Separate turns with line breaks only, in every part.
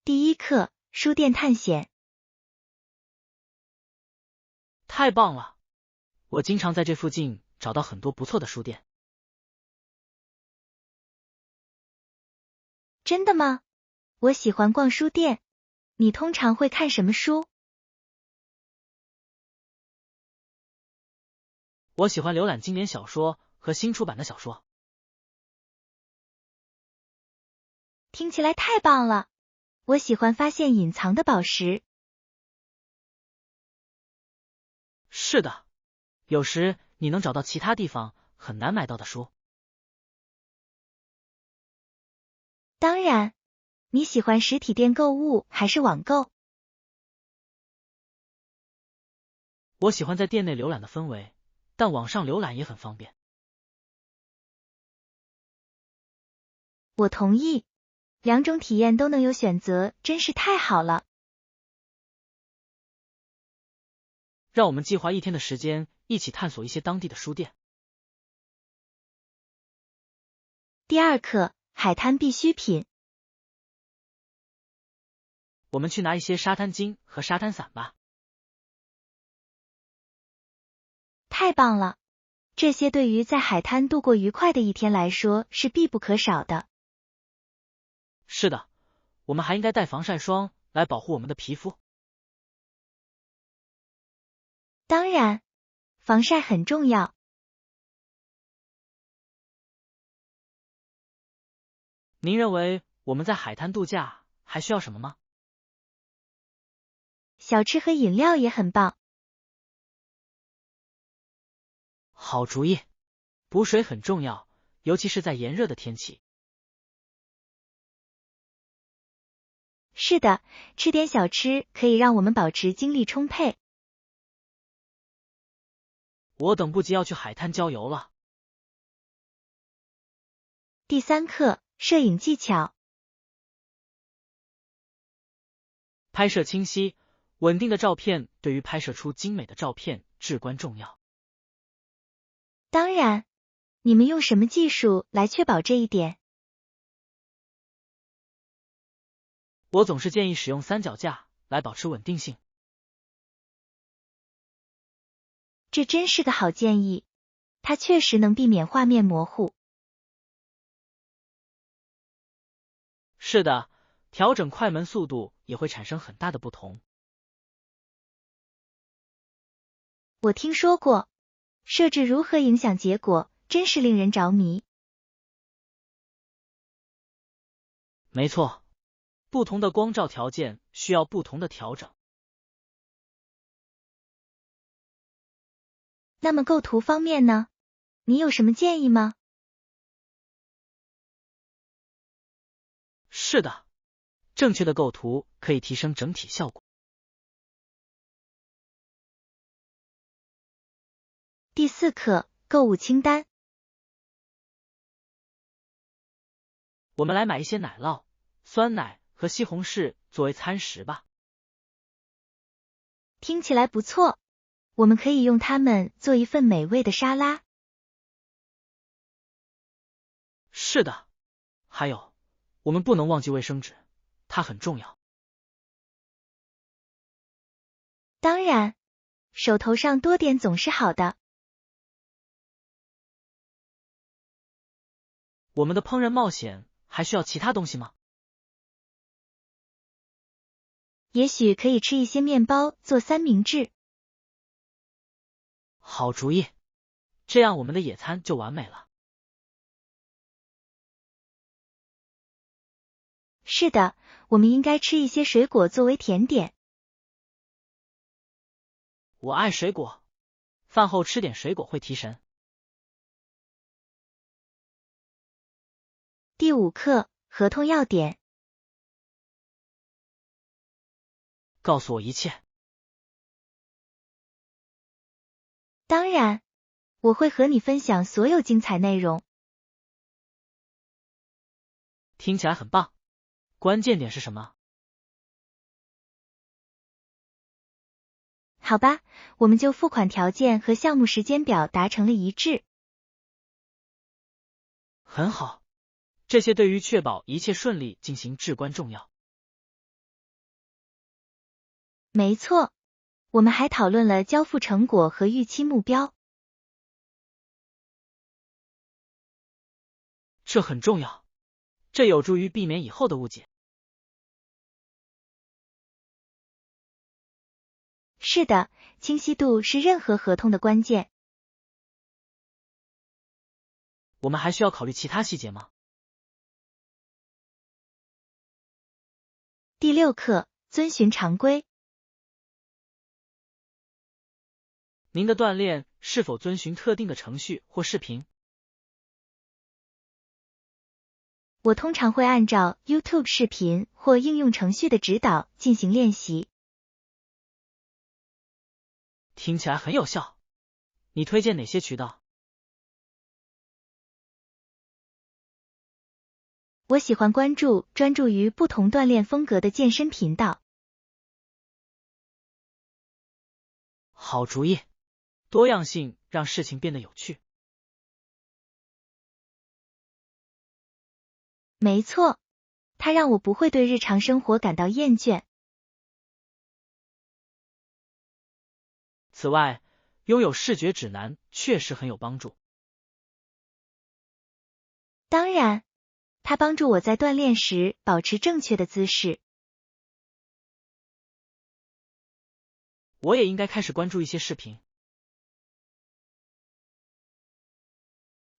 第一课，书店探险。
太棒了！我经常在这附近找到很多不错的书店。
真的吗？我喜欢逛书店。你通常会看什么书？
我喜欢浏览经典小说和新出版的小说。
听起来太棒了！我喜欢发现隐藏的宝石。
是的，有时你能找到其他地方很难买到的书。
当然，你喜欢实体店购物还是网购？
我喜欢在店内浏览的氛围，但网上浏览也很方便。
我同意，两种体验都能有选择，真是太好了。
让我们计划一天的时间，一起探索一些当地的书店。
第二课，海滩必需品。
我们去拿一些沙滩巾和沙滩伞吧。
太棒了！这些对于在海滩度过愉快的一天来说是必不可少的。
是的，我们还应该带防晒霜来保护我们的皮肤。
当然，防晒很重要。
您认为我们在海滩度假还需要什么吗？
小吃和饮料也很棒。
好主意，补水很重要，尤其是在炎热的天气。
是的，吃点小吃可以让我们保持精力充沛。
我等不及要去海滩郊游了。
第三课，摄影技巧。
拍摄清晰、稳定的照片对于拍摄出精美的照片至关重要。
当然，你们用什么技术来确保这一点？
我总是建议使用三脚架来保持稳定性。
这真是个好建议，它确实能避免画面模糊。
是的，调整快门速度也会产生很大的不同。
我听说过，设置如何影响结果，真是令人着迷。
没错，不同的光照条件需要不同的调整。
那么构图方面呢？你有什么建议吗？
是的，正确的构图可以提升整体效果。
第四课，购物清单。
我们来买一些奶酪、酸奶和西红柿作为餐食吧。
听起来不错，我们可以用它们做一份美味的沙拉。
是的，还有，我们不能忘记卫生纸，它很重要。
当然，手头上多点总是好的。
我们的烹饪冒险还需要其他东西吗？
也许可以吃一些面包做三明治。
好主意，这样我们的野餐就完美了。
是的，我们应该吃一些水果作为甜点。
我爱水果，饭后吃点水果会提神。
第五课，合同要点。
告诉我一切。
当然，我会和你分享所有精彩内容。
听起来很棒。关键点是什么？
好吧，我们就付款条件和项目时间表达成了一致。
很好，这些对于确保一切顺利进行至关重要。
没错，我们还讨论了交付成果和预期目标。
这很重要，这有助于避免以后的误解。
是的，清晰度是任何合同的关键。
我们还需要考虑其他细节吗？
第6课，遵循常规。
您的锻炼是否遵循特定的程序或视频？
我通常会按照 YouTube 视频或应用程序的指导进行练习。
听起来很有效。你推荐哪些渠道？
我喜欢关注专注于不同锻炼风格的健身频道。
好主意，多样性让事情变得有趣。
没错，它让我不会对日常生活感到厌倦。
此外，拥有视觉指南确实很有帮助。
当然，它帮助我在锻炼时保持正确的姿势。
我也应该开始关注一些视频。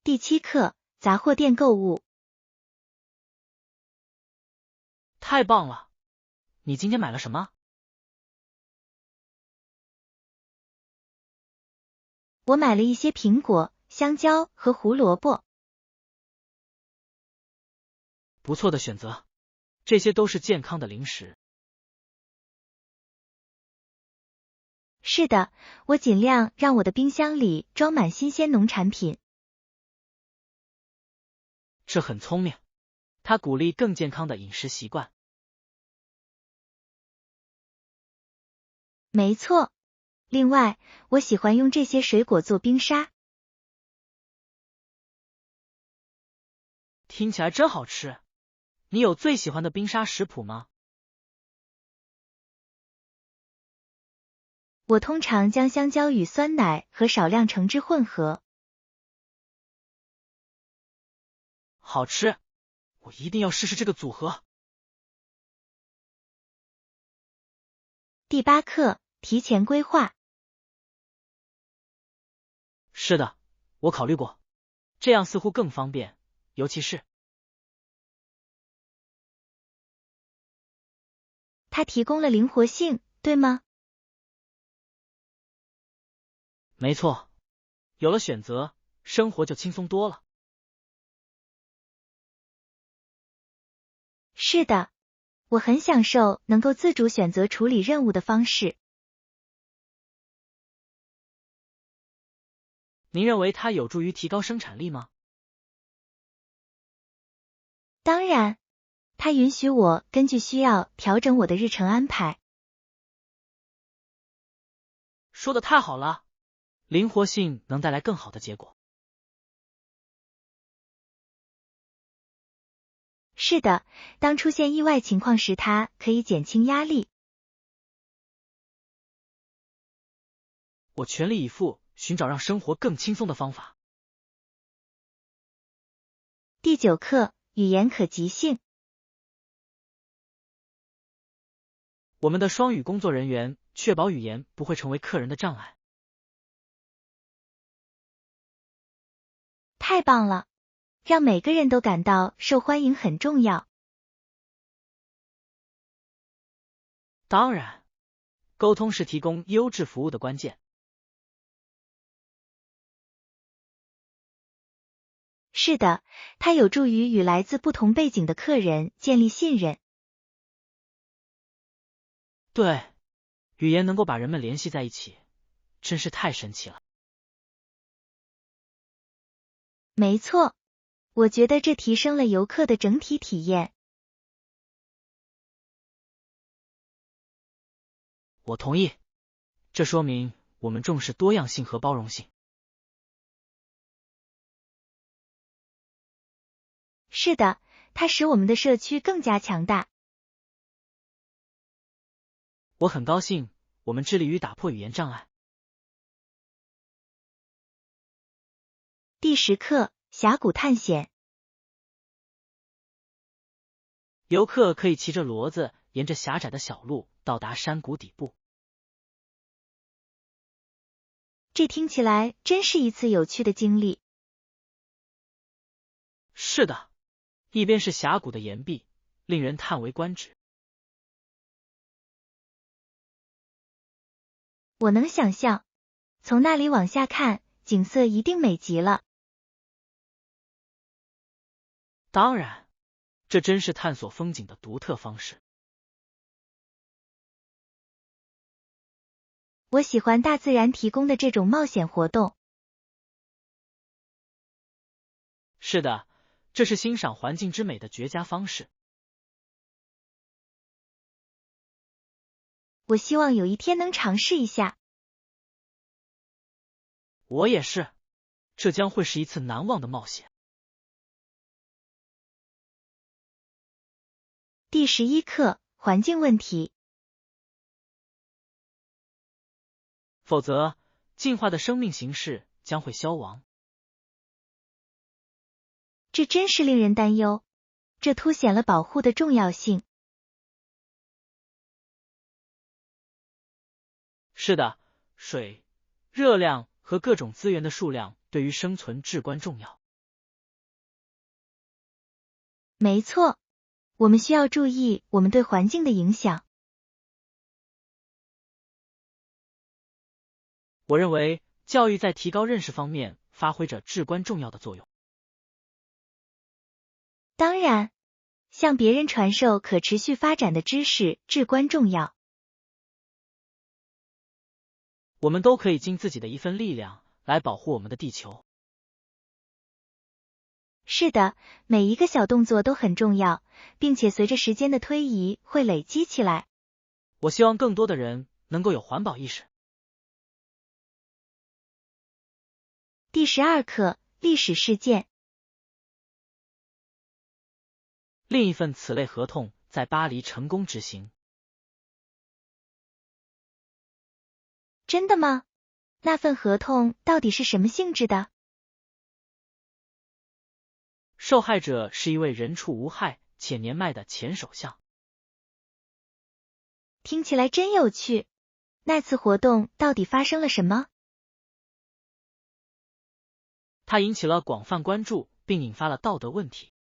第7课，杂货店购物。
太棒了！你今天买了什么？
我买了一些苹果、香蕉和胡萝卜。
不错的选择，这些都是健康的零食。
是的，我尽量让我的冰箱里装满新鲜农产品。
这很聪明，它鼓励更健康的饮食习惯。
没错，另外，我喜欢用这些水果做冰沙。
听起来真好吃。你有最喜欢的冰沙食谱吗？
我通常将香蕉与酸奶和少量橙汁混合。
好吃，我一定要试试这个组合。
第8课，提前规划。
是的，我考虑过，这样似乎更方便，尤其是
它提供了灵活性，对吗？
没错，有了选择，生活就轻松多了。
是的，我很享受能够自主选择处理任务的方式。
您认为它有助于提高生产力吗？
当然，它允许我根据需要调整我的日程安排。
说的太好了，灵活性能带来更好的结果。
是的，当出现意外情况时，它可以减轻压力。
我全力以赴寻找让生活更轻松的方法。
第9课，语言可及性。
我们的双语工作人员确保语言不会成为客人的障碍。
太棒了，让每个人都感到受欢迎很重要。
当然，沟通是提供优质服务的关键。
是的，它有助于与来自不同背景的客人建立信任。
对，语言能够把人们联系在一起，真是太神奇了。
没错，我觉得这提升了游客的整体体验。
我同意，这说明我们重视多样性和包容性。
是的，它使我们的社区更加强大。
我很高兴我们致力于打破语言障碍。
第10课，峡谷探险。
游客可以骑着骡子沿着狭窄的小路到达山谷底部。
这听起来真是一次有趣的经历。
是的，一边是峡谷的岩壁，令人叹为观止。
我能想象，从那里往下看，景色一定美极了。
当然，这真是探索风景的独特方式。
我喜欢大自然提供的这种冒险活动。
是的，这是欣赏环境之美的绝佳方式。
我希望有一天能尝试一下。
我也是，这将会是一次难忘的冒险。
第11课，环境问题。
否则，进化的生命形式将会消亡。
这真是令人担忧，这凸显了保护的重要性。
是的，水、热量和各种资源的数量对于生存至关重要。
没错，我们需要注意我们对环境的影响。
我认为教育在提高认识方面发挥着至关重要的作用。
当然，向别人传授可持续发展的知识至关重要。
我们都可以尽自己的一份力量来保护我们的地球。
是的，每一个小动作都很重要，并且随着时间的推移会累积起来。
我希望更多的人能够有环保意识。
第12课，历史事件。
另一份此类合同在巴黎成功执行。
真的吗？那份合同到底是什么性质的？
受害者是一位人畜无害且年迈的前首相。
听起来真有趣。那次活动到底发生了什么？
它引起了广泛关注，并引发了道德问题。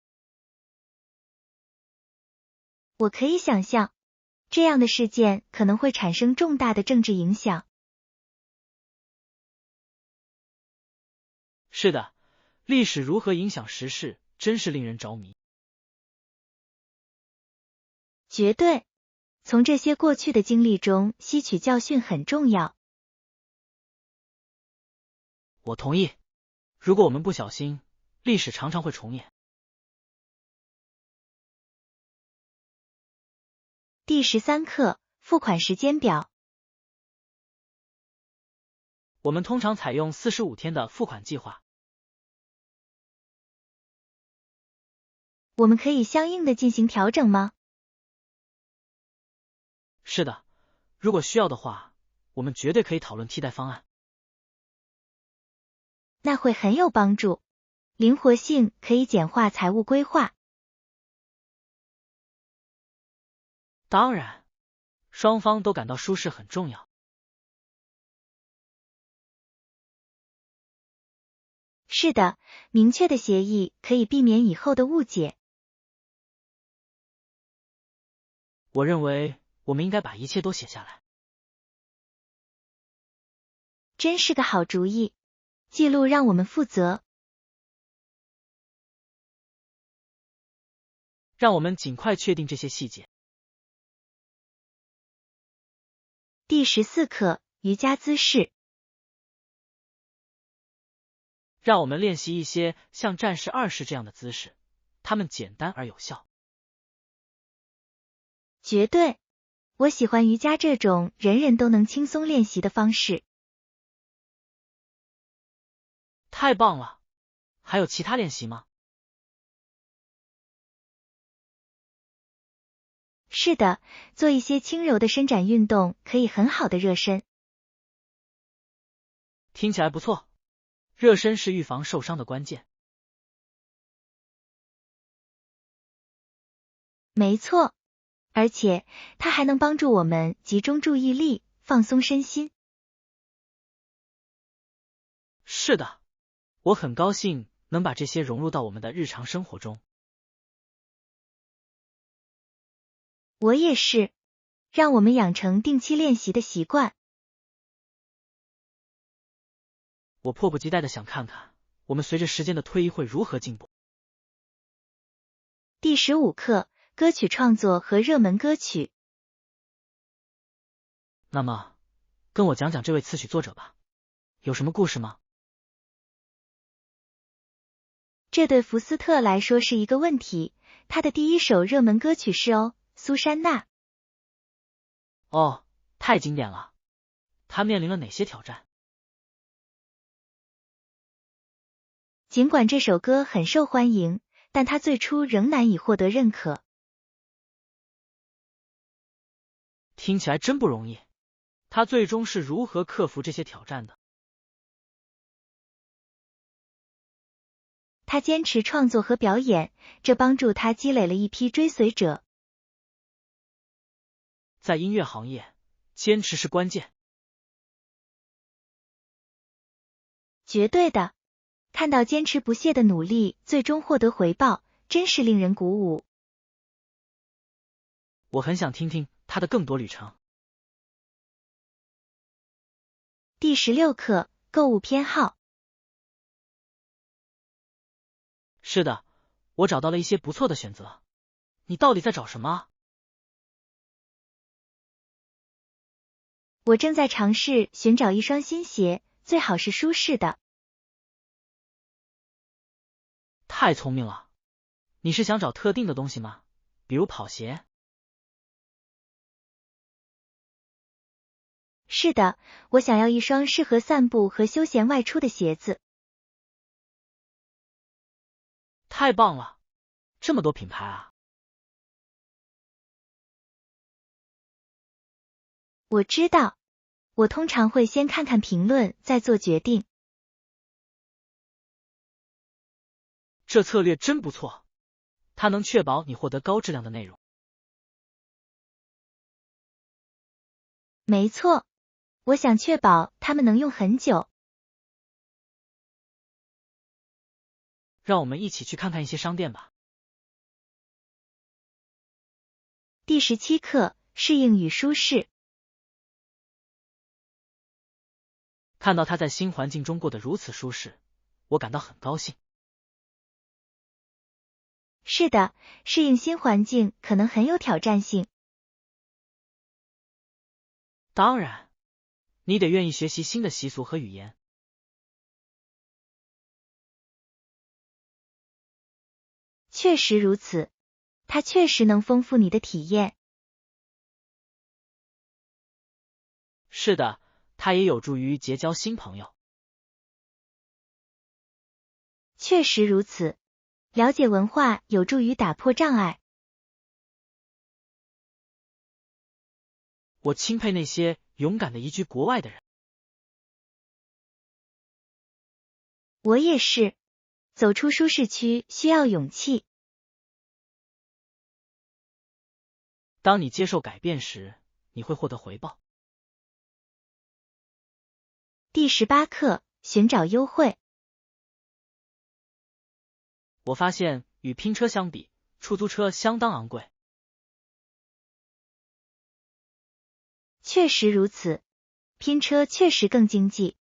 我可以想象，这样的事件可能会产生重大的政治影响。
是的，历史如何影响时事，真是令人着迷。
绝对，从这些过去的经历中吸取教训很重要。
我同意。如果我们不小心，历史常常会重演。
第13课，付款时间表。
我们通常采用45天的付款计划。
我们可以相应的进行调整吗？
是的，如果需要的话，我们绝对可以讨论替代方案。
那会很有帮助。灵活性可以简化财务规划。
当然，双方都感到舒适很重要。
是的，明确的协议可以避免以后的误解。
我认为我们应该把一切都写下来。
真是个好主意。记录让我们负责。
让我们尽快确定这些细节。
第14课，瑜伽姿势。
让我们练习一些像战士2式这样的姿势，它们简单而有效。
绝对，我喜欢瑜伽这种人人都能轻松练习的方式。
太棒了！还有其他练习吗？
是的，做一些轻柔的伸展运动可以很好的热身。
听起来不错，热身是预防受伤的关键。
没错，而且它还能帮助我们集中注意力，放松身心。
是的，我很高兴能把这些融入到我们的日常生活中。
我也是，让我们养成定期练习的习惯。
我迫不及待的想看看，我们随着时间的推移会如何进步。
第15课，歌曲创作和热门歌曲。
那么，跟我讲讲这位词曲作者吧，有什么故事吗？
这对福斯特来说是一个问题，他的第一首热门歌曲是哦，苏珊娜。
哦，太经典了。他面临了哪些挑战？
尽管这首歌很受欢迎，但他最初仍难以获得认可。
听起来真不容易。他最终是如何克服这些挑战的？
他坚持创作和表演，这帮助他积累了一批追随者。
在音乐行业，坚持是关键。
绝对的，看到坚持不懈的努力最终获得回报，真是令人鼓舞。
我很想听听他的更多旅程。
第16课，购物偏好。
是的，我找到了一些不错的选择。你到底在找什么啊？
我正在尝试寻找一双新鞋，最好是舒适的。
太聪明了。你是想找特定的东西吗？比如跑鞋？
是的，我想要一双适合散步和休闲外出的鞋子。
太棒了，这么多品牌啊！
我知道，我通常会先看看评论，再做决定。
这策略真不错，它能确保你获得高质量的内容。
没错，我想确保它们能用很久。
让我们一起去看看一些商店吧。
第17课，适应与舒适。
看到他在新环境中过得如此舒适，我感到很高兴。
是的，适应新环境可能很有挑战性。
当然，你得愿意学习新的习俗和语言。
确实如此，它确实能丰富你的体验。
是的，它也有助于结交新朋友。
确实如此，了解文化有助于打破障碍。
我钦佩那些勇敢的移居国外的人。
我也是，走出舒适区需要勇气。
当你接受改变时，你会获得回报。
第18课，寻找优惠。
我发现与拼车相比，出租车相当昂贵。
确实如此，拼车确实更经济。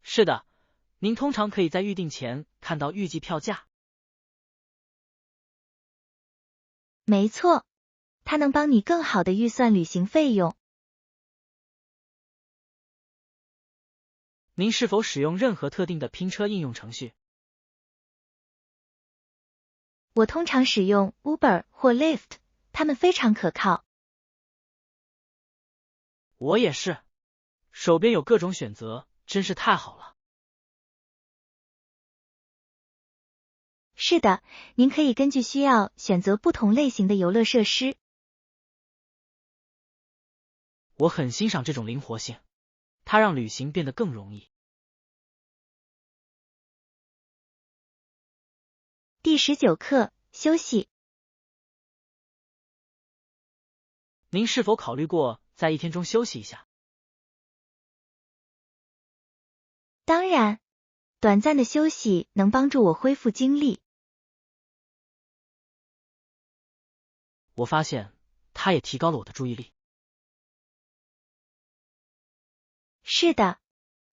是的，您通常可以在预订前看到预计票价。
没错，它能帮你更好地预算旅行费用。
您是否使用任何特定的拼车应用程序？
我通常使用 Uber 或 Lyft， 它们非常可靠。
我也是，手边有各种选择，真是太好了。
是的，您可以根据需要选择不同类型的游乐设施。
我很欣赏这种灵活性，它让旅行变得更容易。
第19课，休息。
您是否考虑过在一天中休息一下？
当然，短暂的休息能帮助我恢复精力。
我发现它也提高了我的注意力。
是的，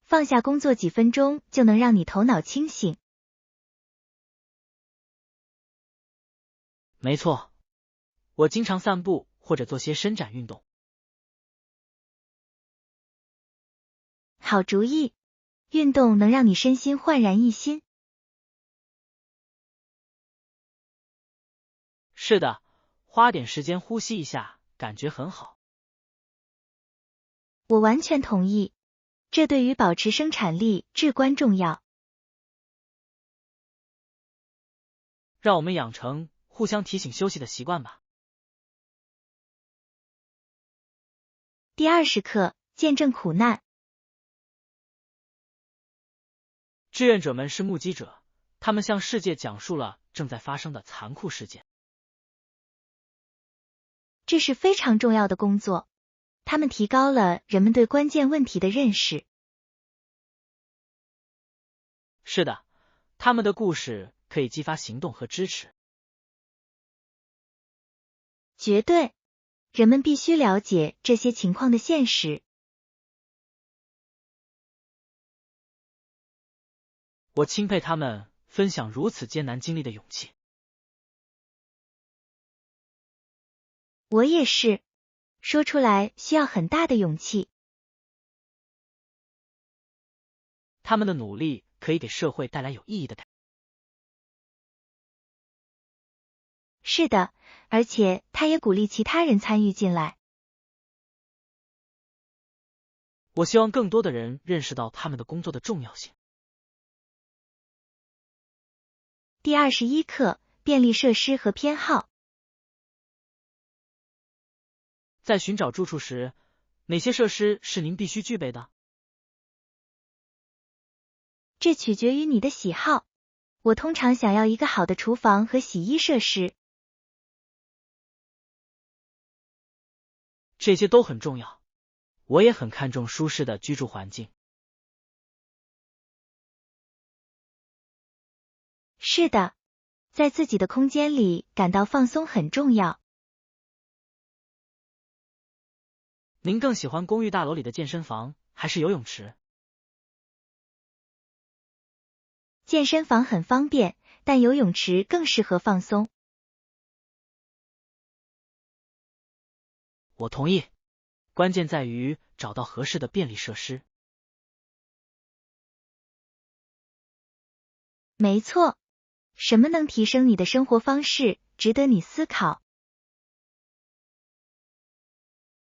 放下工作几分钟就能让你头脑清醒。
没错，我经常散步或者做些伸展运动。
好主意，运动能让你身心焕然一新。
是的，花点时间呼吸一下，感觉很好。
我完全同意，这对于保持生产力至关重要。
让我们养成互相提醒休息的习惯吧。
第20课，见证苦难。
志愿者们是目击者，他们向世界讲述了正在发生的残酷事件。
这是非常重要的工作，他们提高了人们对关键问题的认识。
是的，他们的故事可以激发行动和支持。
绝对，人们必须了解这些情况的现实。
我钦佩他们分享如此艰难经历的勇气。
我也是，说出来需要很大的勇气。
他们的努力可以给社会带来有意义的改变。
是的，而且他也鼓励其他人参与进来。
我希望更多的人认识到他们的工作的重要性。
第21课，便利设施和偏好。
在寻找住处时，哪些设施是您必须具备的？
这取决于你的喜好。我通常想要一个好的厨房和洗衣设施。
这些都很重要。我也很看重舒适的居住环境。
是的，在自己的空间里感到放松很重要。
您更喜欢公寓大楼里的健身房还是游泳池？
健身房很方便，但游泳池更适合放松。
我同意，关键在于找到合适的便利设施。
没错，什么能提升你的生活方式，值得你思考。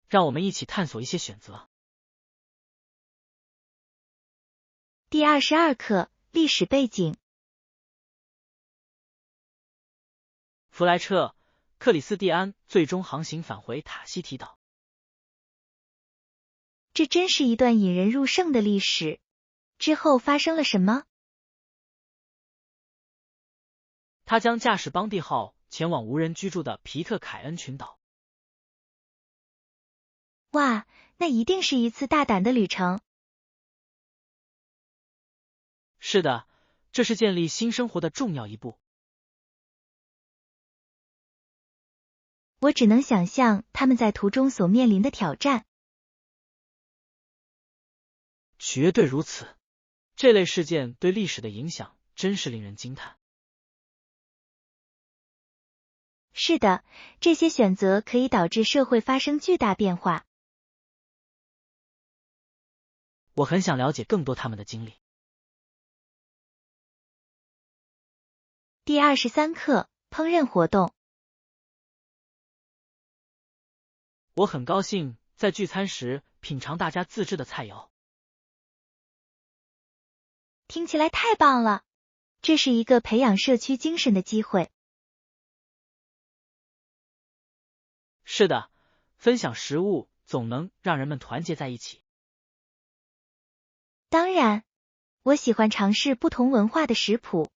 让我们一起探索一些选择。
第22课，历史背景。
弗莱彻·克里斯蒂安最终航行返回塔希提岛。
这真是一段引人入胜的历史。之后发生了什么？
他将驾驶邦蒂号前往无人居住的皮特凯恩群岛。
哇，那一定是一次大胆的旅程。
是的，这是建立新生活的重要一步。
我只能想象他们在途中所面临的挑战。
绝对如此，这类事件对历史的影响真是令人惊叹。
是的，这些选择可以导致社会发生巨大变化。
我很想了解更多他们的经历。
第23课，烹饪活动。
我很高兴在聚餐时品尝大家自制的菜肴。
听起来太棒了！这是一个培养社区精神的机会。
是的，分享食物总能让人们团结在一起。
当然，我喜欢尝试不同文化的食谱。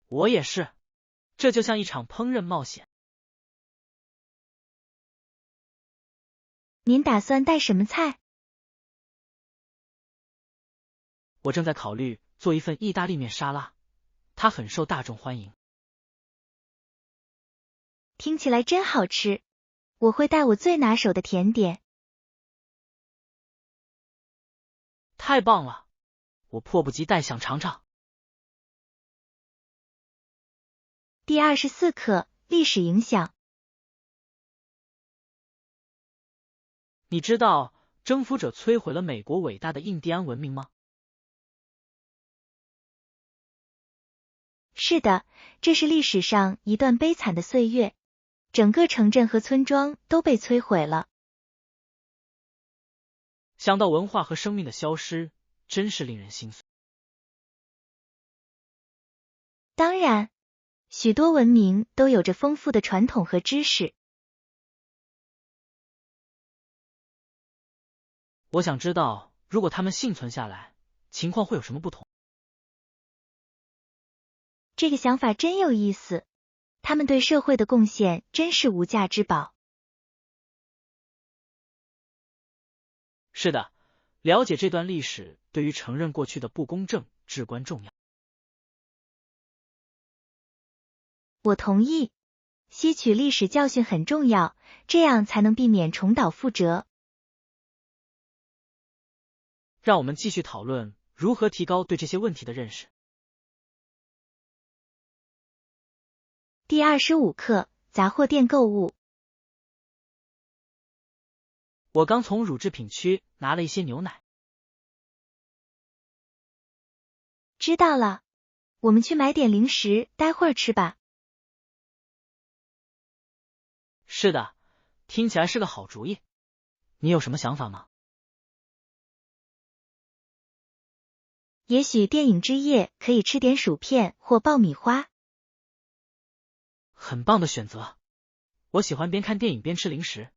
我也是，这就像一场烹饪冒险。
您打算带什么菜？
我正在考虑做一份意大利面沙拉，它很受大众欢迎。
听起来真好吃，我会带我最拿手的甜点。
太棒了，我迫不及待想尝尝。
第24课，历史影响。
你知道征服者摧毁了美国伟大的印第安文明吗？
是的，这是历史上一段悲惨的岁月，整个城镇和村庄都被摧毁了。
想到文化和生命的消失，真是令人心碎。
当然，许多文明都有着丰富的传统和知识。
我想知道，如果他们幸存下来，情况会有什么不同？
这个想法真有意思，他们对社会的贡献真是无价之宝。
是的，了解这段历史对于承认过去的不公正至关重要。
我同意，吸取历史教训很重要，这样才能避免重蹈覆辙。
让我们继续讨论如何提高对这些问题的认识。
第25课，杂货店购物。
我刚从乳制品区拿了一些牛奶。
知道了，我们去买点零食，待会儿吃吧。
是的，听起来是个好主意。你有什么想法吗？
也许电影之夜可以吃点薯片或爆米花。
很棒的选择，我喜欢边看电影边吃零食。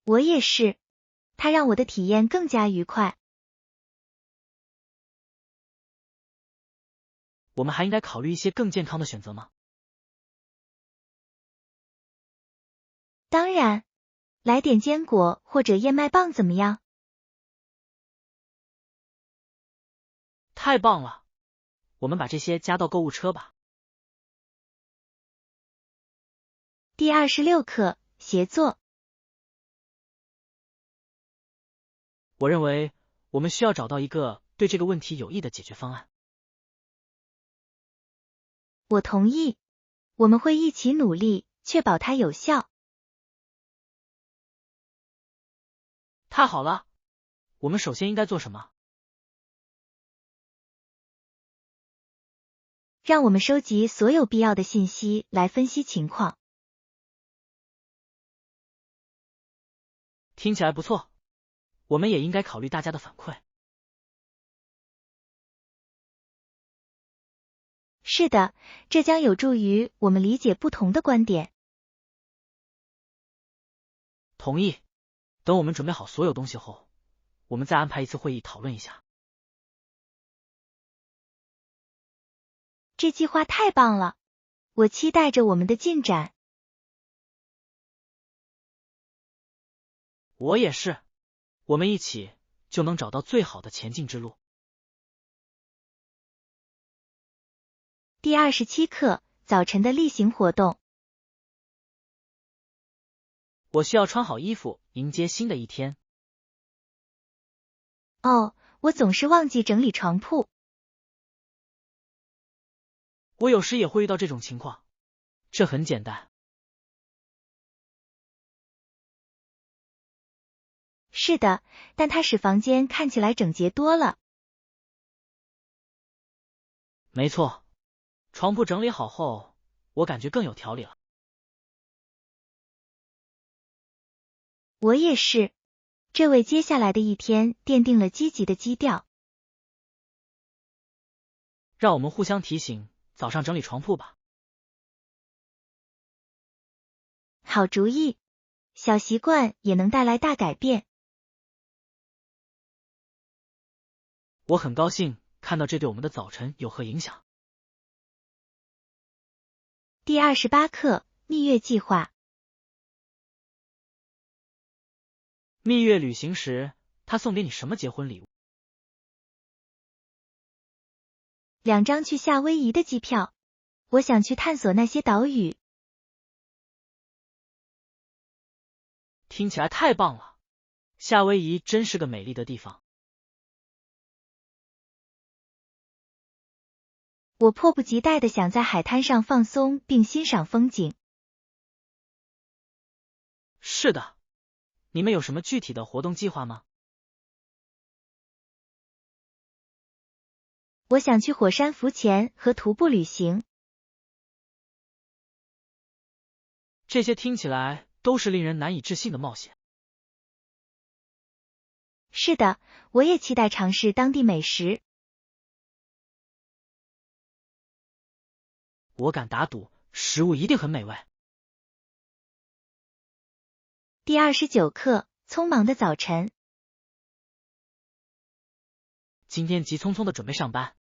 我也是，它让我的体验更加愉快。
我们还应该考虑一些更健康的选择吗？
当然，来点坚果或者燕麦棒怎么样？
太棒了，我们把这些加到购物车吧。
第26课，协作。
我认为我们需要找到一个对这个问题有益的解决方案。
我同意，我们会一起努力，确保它有效。
太好了，我们首先应该做什么？
让我们收集所有必要的信息来分析情况。
听起来不错，我们也应该考虑大家的反馈。
是的，这将有助于我们理解不同的观点。
同意。等我们准备好所有东西后，我们再安排一次会议讨论一下。
这计划太棒了，我期待着我们的进展。
我也是，我们一起就能找到最好的前进之路。
第27课，早晨的例行活动。
我需要穿好衣服迎接新的一天。
哦，我总是忘记整理床铺。
我有时也会遇到这种情况，这很简单。
是的，但它使房间看起来整洁多了。
没错，床铺整理好后，我感觉更有条理了。
我也是，这为接下来的一天奠定了积极的基调。
让我们互相提醒，早上整理床铺吧。
好主意，小习惯也能带来大改变。
我很高兴看到这对我们的早晨有何影响。
第28课，蜜月计划。
蜜月旅行时，他送给你什么结婚礼物
？2张去夏威夷的机票。我想去探索那些岛屿。
听起来太棒了，夏威夷真是个美丽的地方。
我迫不及待地想在海滩上放松并欣赏风景。
是的，你们有什么具体的活动计划吗？
我想去火山浮潜和徒步旅行。
这些听起来都是令人难以置信的冒险。
是的，我也期待尝试当地美食。
我敢打赌，食物一定很美味。
第29课，匆忙的早晨。
今天急匆匆的准备上班。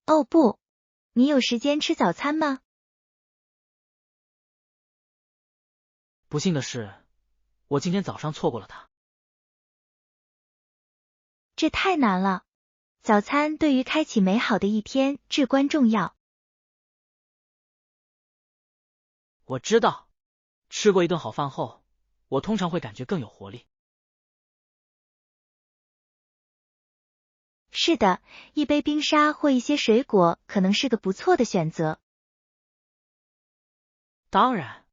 哦不，你有时间吃早餐吗？
不幸的是，我今天早上错过了它。
这太难了。早餐对于开启美好的一天至关重要。
我知道，吃过一顿好饭后，我通常会感觉更有活力。
是的，一杯冰沙或一些水果可能是个不错的选择。
当然，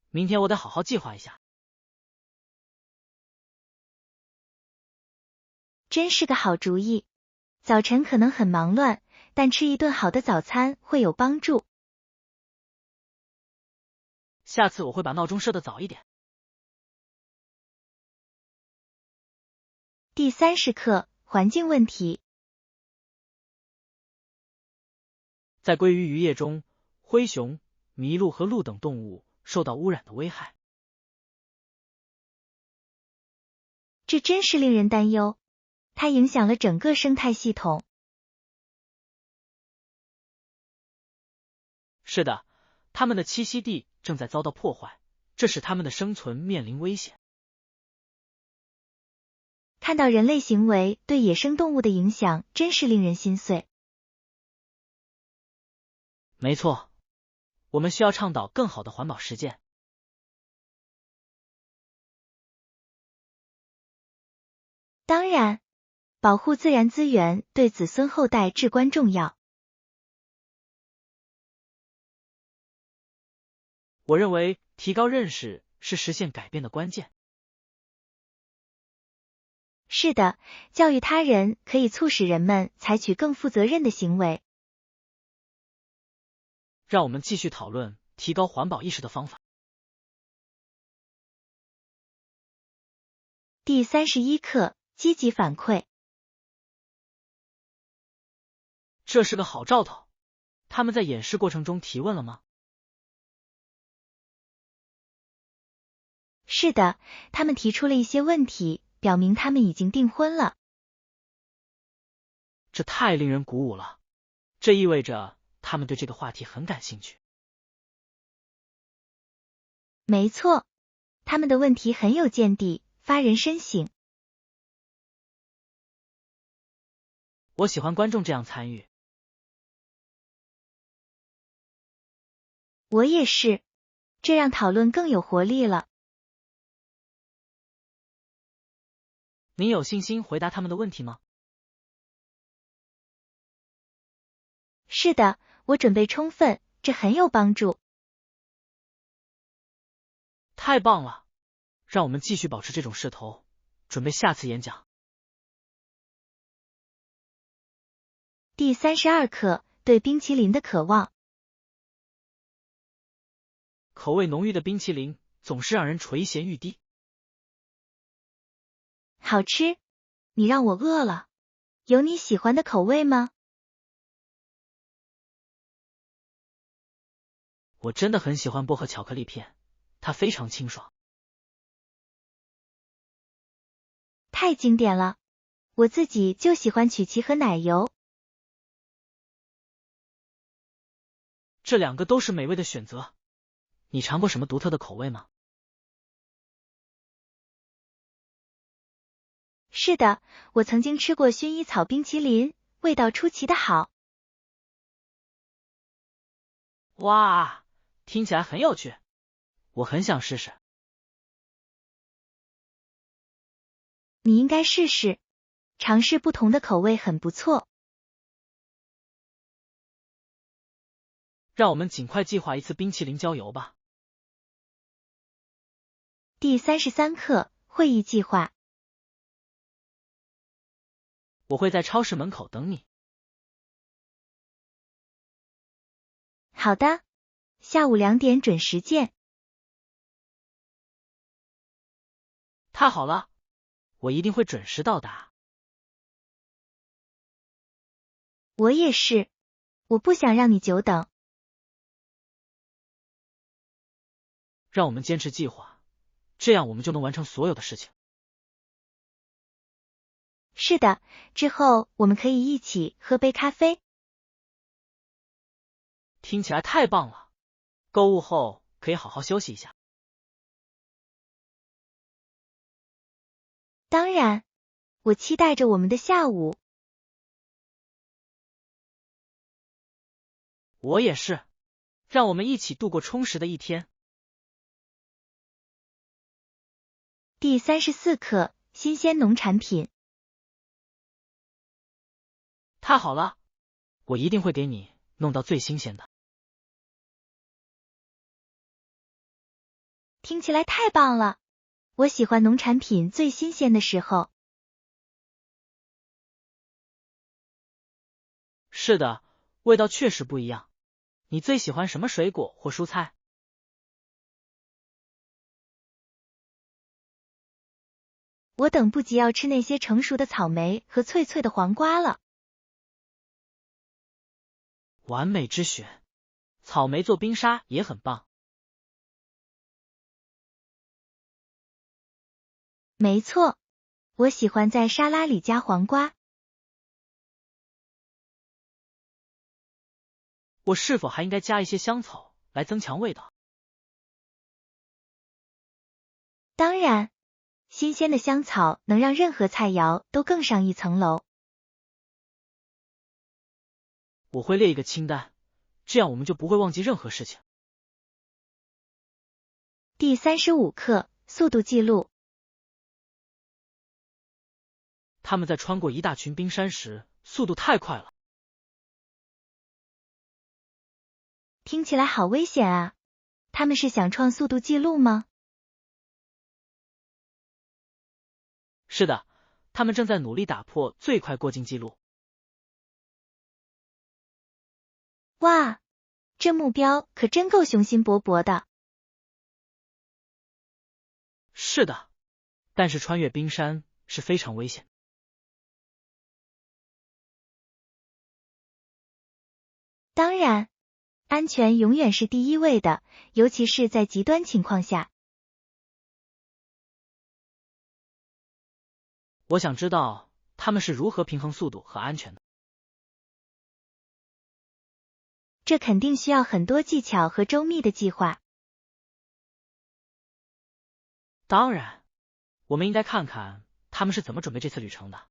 明天我得好好计划一下。
真是个好主意。早晨可能很忙乱，但吃一顿好的早餐会有帮助。
下次我会把闹钟设得早一点。
第30课，环境问题。
在鲑鱼渔业中，灰熊、麋鹿和鹿等动物受到污染的危害。
这真是令人担忧。它影响了整个生态系统。
是的，它们的栖息地正在遭到破坏，这使它们的生存面临危险。
看到人类行为对野生动物的影响，真是令人心碎。
没错，我们需要倡导更好的环保实践。
当然，保护自然资源对子孙后代至关重要。
我认为提高认识是实现改变的关键。
是的，教育他人可以促使人们采取更负责任的行为。
让我们继续讨论提高环保意识的方法。
第31课，积极反馈。
这是个好兆头。他们在演示过程中提问了吗？
是的，他们提出了一些问题，表明他们已经订婚了。
这太令人鼓舞了。这意味着他们对这个话题很感兴趣。
没错，他们的问题很有见地，发人深省。
我喜欢观众这样参与。
我也是，这让讨论更有活力了。
您有信心回答他们的问题吗？
是的，我准备充分，这很有帮助。
太棒了，让我们继续保持这种势头，准备下次演讲。
第32课，对冰淇淋的渴望。
口味浓郁的冰淇淋总是让人垂涎欲滴。
好吃，你让我饿了。有你喜欢的口味吗？
我真的很喜欢薄荷巧克力片，它非常清爽。
太经典了，我自己就喜欢曲奇和奶油。
这两个都是美味的选择。你尝过什么独特的口味吗？
是的，我曾经吃过薰衣草冰淇淋，味道出奇的好。
哇，听起来很有趣，我很想试试。
你应该试试，尝试不同的口味很不错。
让我们尽快计划一次冰淇淋郊游吧。
第33课，会议计划。
我会在超市门口等你。
好的，下午2点准时见。
太好了，我一定会准时到达。
我也是，我不想让你久等。
让我们坚持计划，这样我们就能完成所有的事情。
是的，之后我们可以一起喝杯咖啡。
听起来太棒了，购物后可以好好休息一下。
当然，我期待着我们的下午。
我也是，让我们一起度过充实的一天。
第34课，新鲜农产品。
太好了，我一定会给你弄到最新鲜的。
听起来太棒了，我喜欢农产品最新鲜的时候。
是的，味道确实不一样。你最喜欢什么水果或蔬菜？
我等不及要吃那些成熟的草莓和脆脆的黄瓜了。
完美之选，草莓做冰沙也很棒。
没错，我喜欢在沙拉里加黄瓜。
我是否还应该加一些香草来增强味道？
当然，新鲜的香草能让任何菜肴都更上一层楼。
我会列一个清单，这样我们就不会忘记任何事情。
第35课，速度记录。
他们在穿过一大群冰山时，速度太快了。
听起来好危险啊！他们是想创速度记录吗？
是的，他们正在努力打破最快过境记录。
哇，这目标可真够雄心勃勃的。
是的，但是穿越冰山是非常危险。
当然，安全永远是第一位的，尤其是在极端情况下。
我想知道他们是如何平衡速度和安全的。
这肯定需要很多技巧和周密的计划。
当然，我们应该看看他们是怎么准备这次旅程的。